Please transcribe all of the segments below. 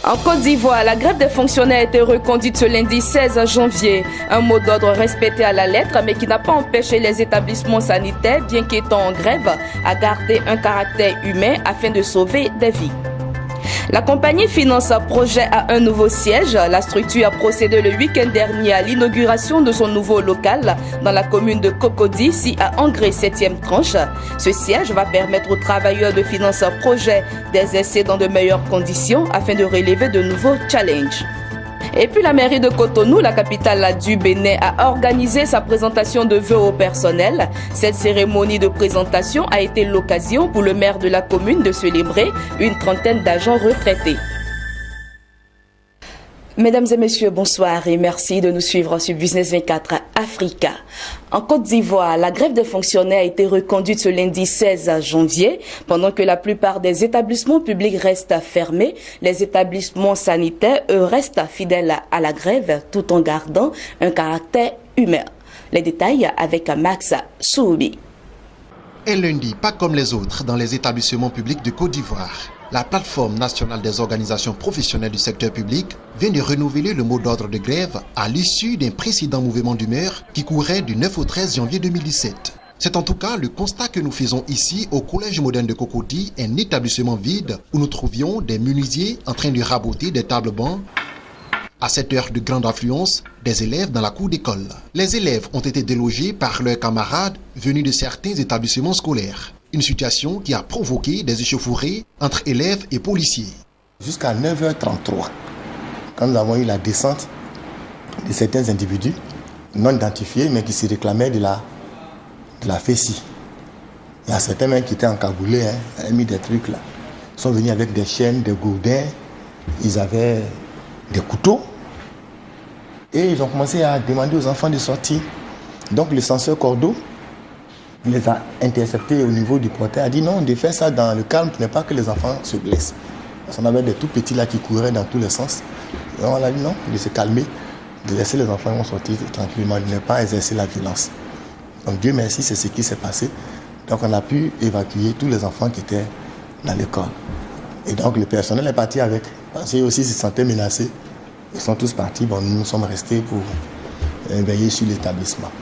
En Côte d'Ivoire, la grève des fonctionnaires a été reconduite ce lundi 16 janvier. Un mot d'ordre respecté à la lettre, mais qui n'a pas empêché les établissements sanitaires, bien qu'étant en grève, à garder un caractère humain afin de sauver des vies. La compagnie finance un projet à un nouveau siège. La structure a procédé le week-end dernier à l'inauguration de son nouveau local dans la commune de Cocody, ici à Angré 7e tranche. Ce siège va permettre aux travailleurs de financer un projet d'exercer dans de meilleures conditions afin de relever de nouveaux challenges. Et puis la mairie de Cotonou, la capitale du Bénin, a organisé sa présentation de vœux au personnel. Cette cérémonie de présentation a été l'occasion pour le maire de la commune de célébrer une trentaine d'agents retraités. Mesdames et messieurs, bonsoir et merci de nous suivre sur Business 24 Africa. En Côte d'Ivoire, la grève des fonctionnaires a été reconduite ce lundi 16 janvier. Pendant que la plupart des établissements publics restent fermés, les établissements sanitaires, eux, restent fidèles à la grève tout en gardant un caractère humain. Les détails avec Max Soubi. Un lundi, pas comme les autres dans les établissements publics de Côte d'Ivoire. La plateforme nationale des organisations professionnelles du secteur public vient de renouveler le mot d'ordre de grève à l'issue d'un précédent mouvement d'humeur qui courait du 9 au 13 janvier 2017. C'est en tout cas le constat que nous faisons ici au Collège moderne de Cocody, un établissement vide où nous trouvions des menuisiers en train de raboter des tables-bancs. À cette heure de grande affluence, des élèves dans la cour d'école. Les élèves ont été délogés par leurs camarades venus de certains établissements scolaires. Une situation qui a provoqué des échauffourées entre élèves et policiers. Jusqu'à 9h33, quand nous avons eu la descente de certains individus non identifiés, mais qui se réclamaient de la fessie. Il y a certains même qui étaient encagoulés, avaient mis des trucs là. Ils sont venus avec des chaînes, des gourdins, ils avaient des couteaux. Et ils ont commencé à demander aux enfants de sortir. Donc le censeur Cordeau les a interceptés au niveau du portail, a dit non, de faire ça dans le calme, mais pas que les enfants se blessent. Parce qu'on avait des tout petits là qui couraient dans tous les sens. Et on a dit non, de se calmer, de laisser les enfants sortir tranquillement, de ne pas exercer la violence. Donc Dieu merci, c'est ce qui s'est passé. Donc on a pu évacuer tous les enfants qui étaient dans l'école. Et donc le personnel est parti avec, parce qu'ils aussi se sentaient menacés. Ils sont tous partis, bon, nous sommes restés pour veiller sur l'établissement.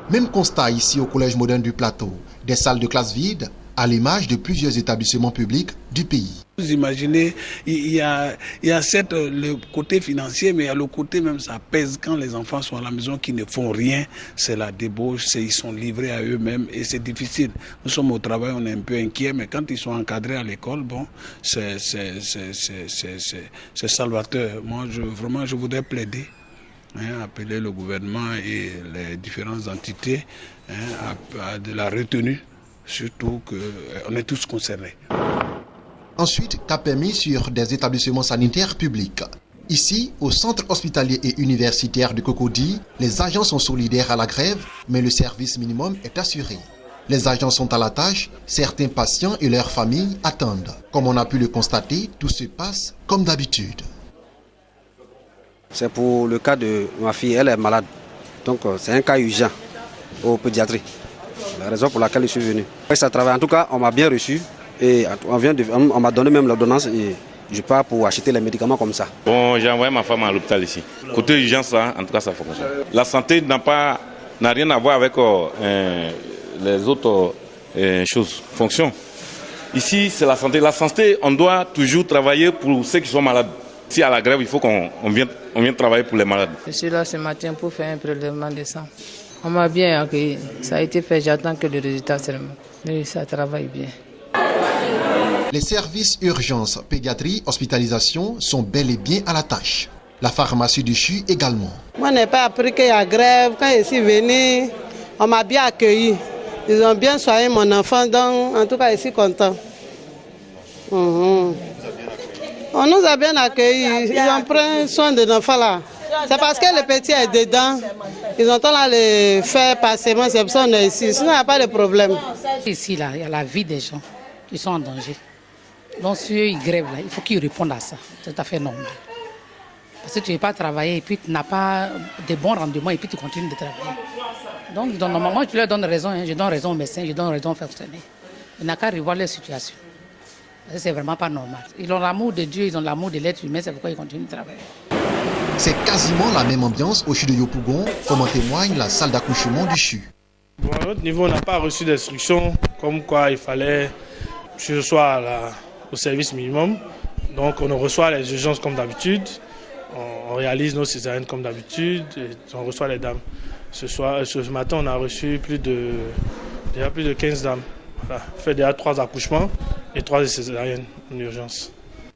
Même constat ici au Collège moderne du Plateau, des salles de classe vides, à l'image de plusieurs établissements publics du pays. Vous imaginez, il y a certes le côté financier, mais il y a le côté même, ça pèse quand les enfants sont à la maison qui ne font rien, c'est la débauche, ils sont livrés à eux-mêmes et c'est difficile. Nous sommes au travail, on est un peu inquiets, mais quand ils sont encadrés à l'école, bon, c'est salvateur. Moi, je voudrais plaider. Appeler le gouvernement et les différentes entités à de la retenue, surtout qu'on est tous concernés. Ensuite, qu'a permis sur des établissements sanitaires publics. Ici, au centre hospitalier et universitaire de Cocody, les agents sont solidaires à la grève, mais le service minimum est assuré. Les agents sont à la tâche, certains patients et leurs familles attendent. Comme on a pu le constater, tout se passe comme d'habitude. C'est pour le cas de ma fille, elle est malade. Donc c'est un cas urgent aux pédiatries. La raison pour laquelle je suis venu. Ça travaille. En tout cas, on m'a bien reçu et on m'a donné même l'ordonnance et je pars pour acheter les médicaments comme ça. Bon, j'ai envoyé ma femme à l'hôpital ici. Côté urgence, là, en tout cas, ça fonctionne. La santé n'a rien à voir avec les autres fonctions. Ici, c'est la santé. La santé, on doit toujours travailler pour ceux qui sont malades. Si à la grève, il faut qu'on vienne travailler pour les malades. Je suis là ce matin pour faire un prélèvement de sang. On m'a bien accueilli. Ça a été fait, j'attends que le résultat seulement. Mais ça travaille bien. Les services urgences, pédiatrie, hospitalisation sont bel et bien à la tâche. La pharmacie du CHU également. Moi, je n'ai pas appris qu'il y a grève. Quand je suis venu, on m'a bien accueilli. Ils ont bien soigné mon enfant, donc en tout cas, je suis content. On nous a bien accueillis, ils ont pris soin de l'enfant là. C'est parce que le petit est dedans, ils ont temps là le faire passer, c'est pour ça qu'on est ici, sinon il n'y a pas de problème. Ici là, il y a la vie des gens qui sont en danger. Donc si eux ils grèvent là, il faut qu'ils répondent à ça, c'est tout à fait normal. Parce que tu ne veux pas travailler et puis tu n'as pas de bons rendements et puis tu continues de travailler. Donc normalement je leur donne raison, je donne raison aux médecins, je donne raison aux fonctionnaires. Il n'a qu'à revoir leur situation. C'est vraiment pas normal. Ils ont l'amour de Dieu, ils ont l'amour de l'être humain, c'est pourquoi ils continuent de travailler. C'est quasiment la même ambiance au CHU de Yopougon, comme en témoigne la salle d'accouchement du CHU. Bon, à notre niveau, on n'a pas reçu d'instructions comme quoi il fallait que je sois au service minimum. Donc on reçoit les urgences comme d'habitude, on réalise nos césariennes comme d'habitude, et on reçoit les dames. Ce matin, on a reçu déjà plus de 15 dames. Voilà. On fait déjà 3 accouchements et 3 césariennes en urgence.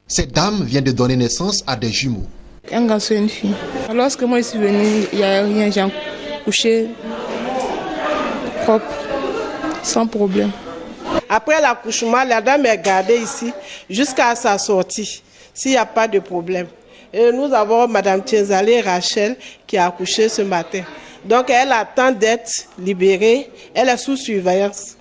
Cette dame vient de donner naissance à des jumeaux. Un garçon et une fille. Lorsque moi je suis venue, il n'y a rien, j'ai accouché propre, sans problème. Après l'accouchement, la dame est gardée ici jusqu'à sa sortie, s'il n'y a pas de problème. Et nous avons Mme Tienzale Rachel qui a accouché ce matin. Donc elle attend d'être libérée, elle est sous surveillance.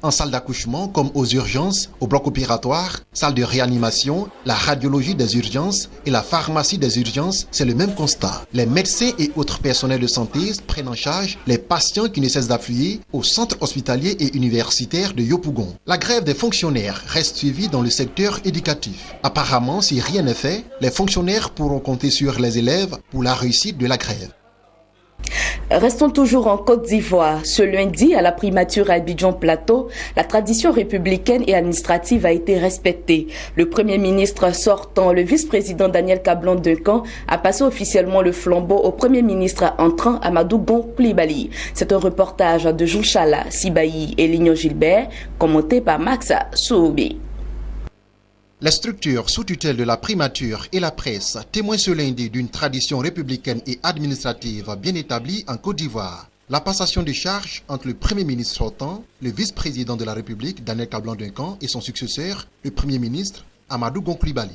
En salle d'accouchement, comme aux urgences, au bloc opératoire, salle de réanimation, la radiologie des urgences et la pharmacie des urgences, c'est le même constat. Les médecins et autres personnels de santé prennent en charge les patients qui ne cessent d'affluer au centre hospitalier et universitaire de Yopougon. La grève des fonctionnaires reste suivie dans le secteur éducatif. Apparemment, si rien n'est fait, les fonctionnaires pourront compter sur les élèves pour la réussite de la grève. Restons toujours en Côte d'Ivoire. Ce lundi, à la primature à Abidjan Plateau, la tradition républicaine et administrative a été respectée. Le Premier ministre sortant, le vice-président Daniel Kablan-Duncan, a passé officiellement le flambeau au Premier ministre entrant, Amadou Gon Coulibaly. C'est un reportage de Jouchala Sibayi et Lignon Gilbert, commenté par Max Soubé. Les structures sous tutelle de la primature et la presse témoignent ce lundi d'une tradition républicaine et administrative bien établie en Côte d'Ivoire. La passation de charges entre le Premier ministre sortant, le vice-président de la République, Daniel Kablan-Duncan, et son successeur, le Premier ministre, Amadou Gon Coulibaly.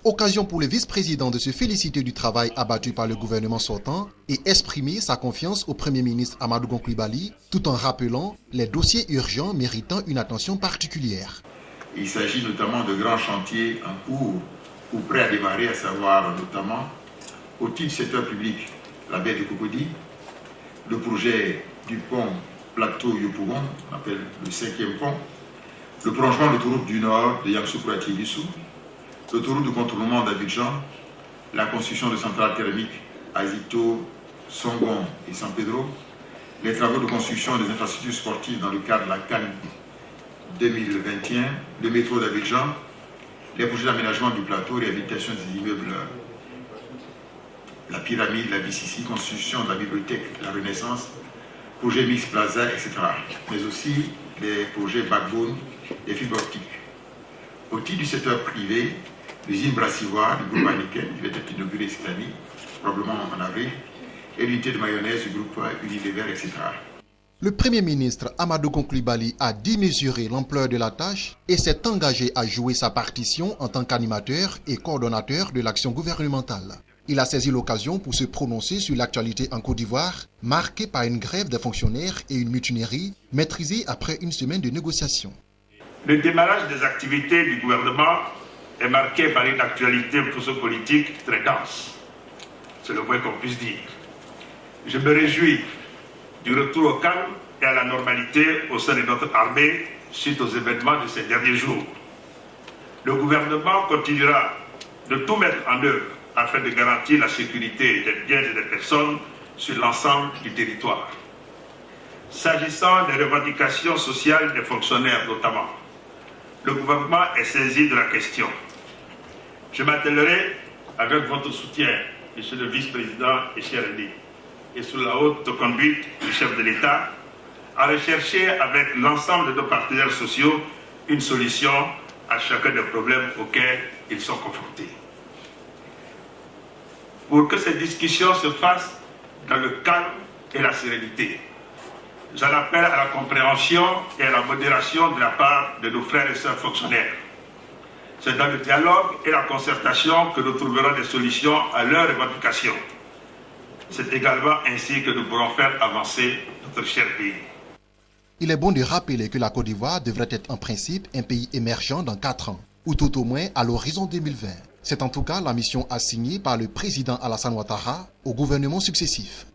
Occasion pour le vice-président de se féliciter du travail abattu par le gouvernement sortant et exprimer sa confiance au Premier ministre Amadou Gon Coulibaly, tout en rappelant les dossiers urgents méritant une attention particulière. Il s'agit notamment de grands chantiers en cours ou prêts à démarrer, à savoir notamment au titre du secteur public, la baie de Cocody, le projet du pont Plateau-Yopougon, on appelle le 5e pont, le prolongement de l'autoroute du Nord de Yamoussoukro-Atié-Bissou, l'autoroute de contournement d'Abidjan, la construction de centrales thermiques à Zito, Songon et San Pedro, les travaux de construction des infrastructures sportives dans le cadre de la CAN 2021, le métro d'Abidjan, les projets d'aménagement du plateau, réhabilitation des immeubles, la pyramide, la BCC, construction de la bibliothèque, la Renaissance, projet Mix Plaza, etc. Mais aussi les projets backbone et fibres optiques. Au titre du secteur privé, l'usine Brassivoire du groupe Heineken qui va être inaugurée cette année, probablement en avril, et l'unité de mayonnaise du groupe Unilever, etc. Le Premier ministre Amadou Gon Coulibaly a démesuré l'ampleur de la tâche et s'est engagé à jouer sa partition en tant qu'animateur et coordonnateur de l'action gouvernementale. Il a saisi l'occasion pour se prononcer sur l'actualité en Côte d'Ivoire, marquée par une grève des fonctionnaires et une mutinerie maîtrisée après une semaine de négociations. Le démarrage des activités du gouvernement est marqué par une actualité politique très dense. C'est le moins qu'on puisse dire. Je me réjouis du retour au calme et à la normalité au sein de notre armée suite aux événements de ces derniers jours. Le gouvernement continuera de tout mettre en œuvre afin de garantir la sécurité des biens et des personnes sur l'ensemble du territoire. S'agissant des revendications sociales des fonctionnaires notamment, le gouvernement est saisi de la question. Je m'attellerai avec votre soutien, Monsieur le vice-président et cher Elie, et sous la haute conduite du chef de l'État, à rechercher avec l'ensemble de nos partenaires sociaux une solution à chacun des problèmes auxquels ils sont confrontés. Pour que ces discussions se fassent dans le calme et la sérénité, j'en appelle à la compréhension et à la modération de la part de nos frères et sœurs fonctionnaires. C'est dans le dialogue et la concertation que nous trouverons des solutions à leurs revendications. C'est également ainsi que nous pourrons faire avancer notre cher pays. Il est bon de rappeler que la Côte d'Ivoire devrait être en principe un pays émergent dans 4 ans, ou tout au moins à l'horizon 2020. C'est en tout cas la mission assignée par le président Alassane Ouattara au gouvernement successif.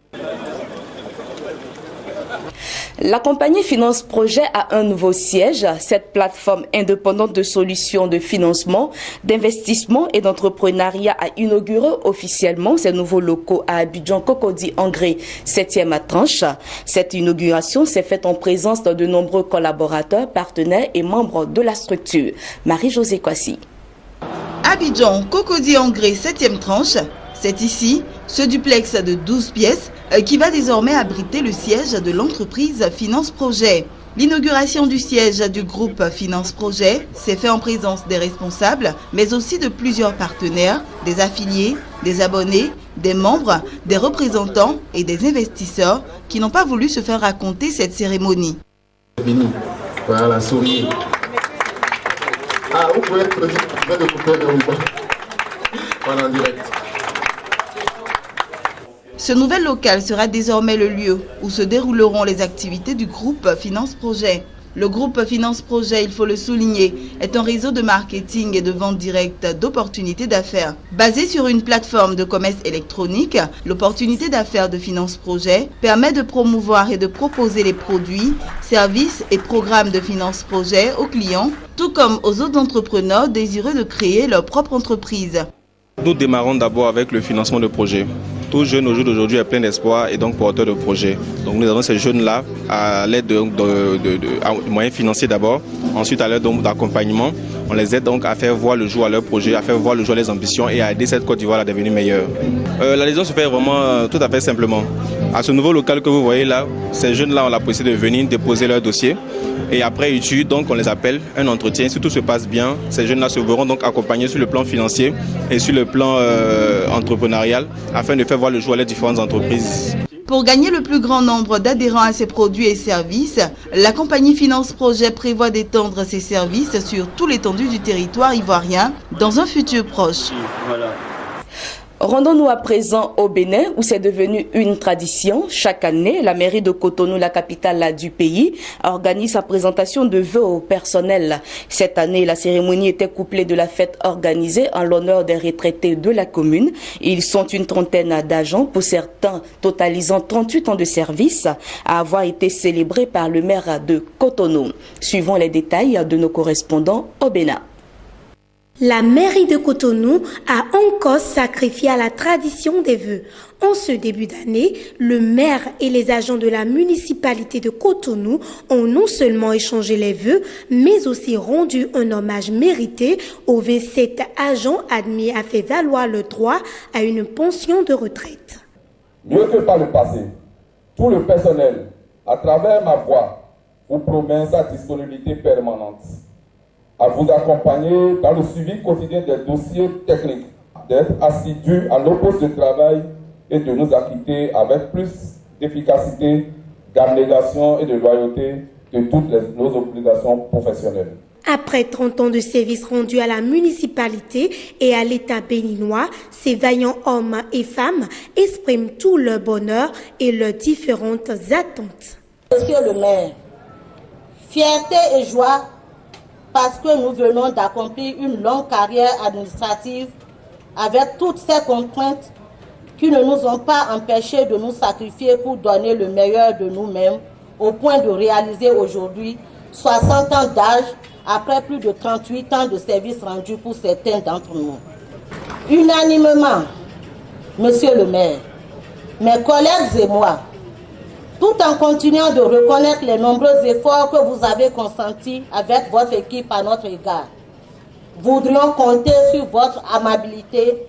La compagnie Finance Projet a un nouveau siège. Cette plateforme indépendante de solutions de financement, d'investissement et d'entrepreneuriat a inauguré officiellement ses nouveaux locaux à Abidjan Cocody Angré, 7e tranche. Cette inauguration s'est faite en présence de nombreux collaborateurs, partenaires et membres de la structure. Marie-Josée Kwasi. Abidjan Cocody Angré, 7e tranche. C'est ici ce duplex de 12 pièces qui va désormais abriter le siège de l'entreprise Finance Projet. L'inauguration du siège du groupe Finance Projet s'est faite en présence des responsables, mais aussi de plusieurs partenaires, des affiliés, des abonnés, des membres, des représentants et des investisseurs qui n'ont pas voulu se faire raconter cette cérémonie. Voilà, souriez. Ah, vous pouvez être en direct. Ce nouvel local sera désormais le lieu où se dérouleront les activités du groupe Finance Projet. Le groupe Finance Projet, il faut le souligner, est un réseau de marketing et de vente directe d'opportunités d'affaires. Basé sur une plateforme de commerce électronique, l'opportunité d'affaires de Finance Projet permet de promouvoir et de proposer les produits, services et programmes de Finance Projet aux clients, tout comme aux autres entrepreneurs désireux de créer leur propre entreprise. Nous démarrons d'abord avec le financement de projets. Tout jeune au jour d'aujourd'hui est plein d'espoir et donc porteur de projets. Donc nous avons ces jeunes-là à l'aide de moyens financiers d'abord, ensuite à l'aide d'accompagnement. On les aide donc à faire voir le jour à leur projet, à faire voir le jour à leurs ambitions et à aider cette Côte d'Ivoire à devenir meilleure. L'adhésion se fait vraiment tout à fait simplement. À ce nouveau local que vous voyez là, ces jeunes-là ont la possibilité de venir déposer leur dossier. Et après étude, donc on les appelle, un entretien. Si tout se passe bien, ces jeunes-là se verront donc accompagnés sur le plan financier et sur le plan entrepreneurial afin de faire voir le jour à les différentes entreprises. Pour gagner le plus grand nombre d'adhérents à ses produits et services, la compagnie Finance Projet prévoit d'étendre ses services sur tout l'étendue du territoire ivoirien dans un futur proche. Voilà. Rendons-nous à présent au Bénin où c'est devenu une tradition. Chaque année, la mairie de Cotonou, la capitale du pays, organise sa présentation de vœux au personnel. Cette année, la cérémonie était couplée de la fête organisée en l'honneur des retraités de la commune. Ils sont une trentaine d'agents, pour certains totalisant 38 ans de service, à avoir été célébrés par le maire de Cotonou. Suivons les détails de nos correspondants au Bénin. La mairie de Cotonou a encore sacrifié à la tradition des vœux. En ce début d'année, le maire et les agents de la municipalité de Cotonou ont non seulement échangé les vœux, mais aussi rendu un hommage mérité aux 27 agents admis à faire valoir le droit à une pension de retraite. Mieux que par le passé, tout le personnel, à travers ma voix, vous promet sa disponibilité permanente à vous accompagner dans le suivi quotidien des dossiers techniques, d'être assidus à nos postes de travail et de nous acquitter avec plus d'efficacité, d'abnégation et de loyauté de toutes nos obligations professionnelles. Après 30 ans de service rendu à la municipalité et à l'État béninois, ces vaillants hommes et femmes expriment tout leur bonheur et leurs différentes attentes. Monsieur le maire, fierté et joie parce que nous venons d'accomplir une longue carrière administrative avec toutes ces contraintes qui ne nous ont pas empêchés de nous sacrifier pour donner le meilleur de nous-mêmes au point de réaliser aujourd'hui 60 ans d'âge après plus de 38 ans de service rendu pour certains d'entre nous. Unanimement, monsieur le maire, mes collègues et moi, tout en continuant de reconnaître les nombreux efforts que vous avez consentis avec votre équipe à notre égard, voudrions compter sur votre amabilité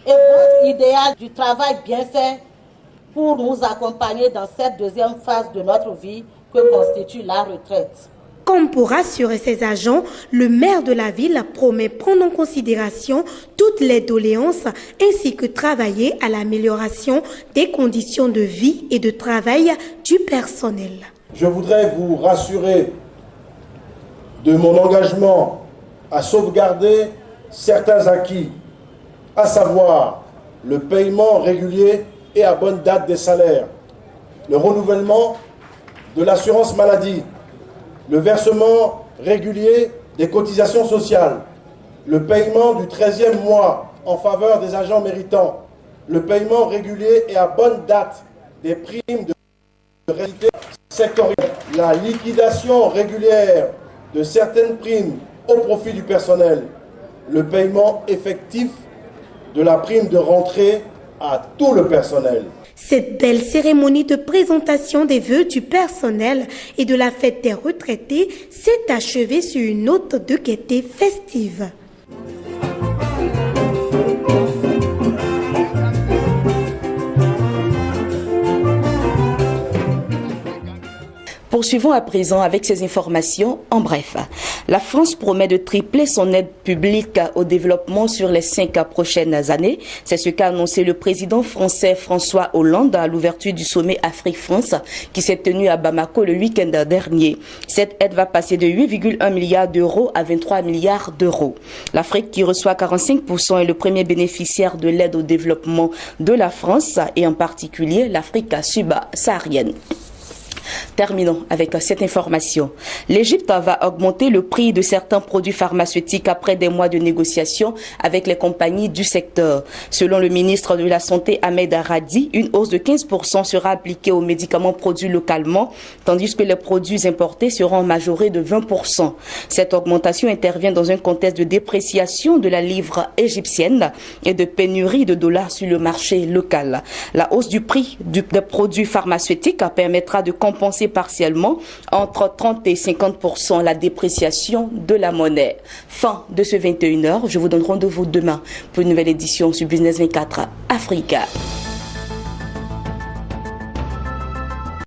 et votre idéal du travail bien fait pour nous accompagner dans cette deuxième phase de notre vie que constitue la retraite. Comme pour rassurer ses agents, le maire de la ville promet prendre en considération toutes les doléances ainsi que travailler à l'amélioration des conditions de vie et de travail du personnel. Je voudrais vous rassurer de mon engagement à sauvegarder certains acquis, à savoir le paiement régulier et à bonne date des salaires, le renouvellement de l'assurance maladie, le versement régulier des cotisations sociales, le paiement du 13e mois en faveur des agents méritants, le paiement régulier et à bonne date des primes de réalité sectorielle, la liquidation régulière de certaines primes au profit du personnel, le paiement effectif de la prime de rentrée à tout le personnel. Cette belle cérémonie de présentation des vœux du personnel et de la fête des retraités s'est achevée sur une note de gaieté festive. Poursuivons à présent avec ces informations en bref. La France promet de tripler son aide publique au développement sur les 5 prochaines années. C'est ce qu'a annoncé le président français François Hollande à l'ouverture du sommet Afrique-France qui s'est tenu à Bamako le week-end dernier. Cette aide va passer de 8,1 milliards d'euros à 23 milliards d'euros. L'Afrique, qui reçoit 45%, est le premier bénéficiaire de l'aide au développement de la France et en particulier l'Afrique subsaharienne. Terminons avec cette information. L'Égypte va augmenter le prix de certains produits pharmaceutiques après des mois de négociations avec les compagnies du secteur. Selon le ministre de la Santé Ahmed Aradi, une hausse de 15% sera appliquée aux médicaments produits localement, tandis que les produits importés seront majorés de 20%. Cette augmentation intervient dans un contexte de dépréciation de la livre égyptienne et de pénurie de dollars sur le marché local. La hausse du prix des produits pharmaceutiques permettra de compenser partiellement entre 30 et 50% la dépréciation de la monnaie. Fin de ce 21h. Je vous donne rendez-vous demain pour une nouvelle édition sur Business 24 Africa.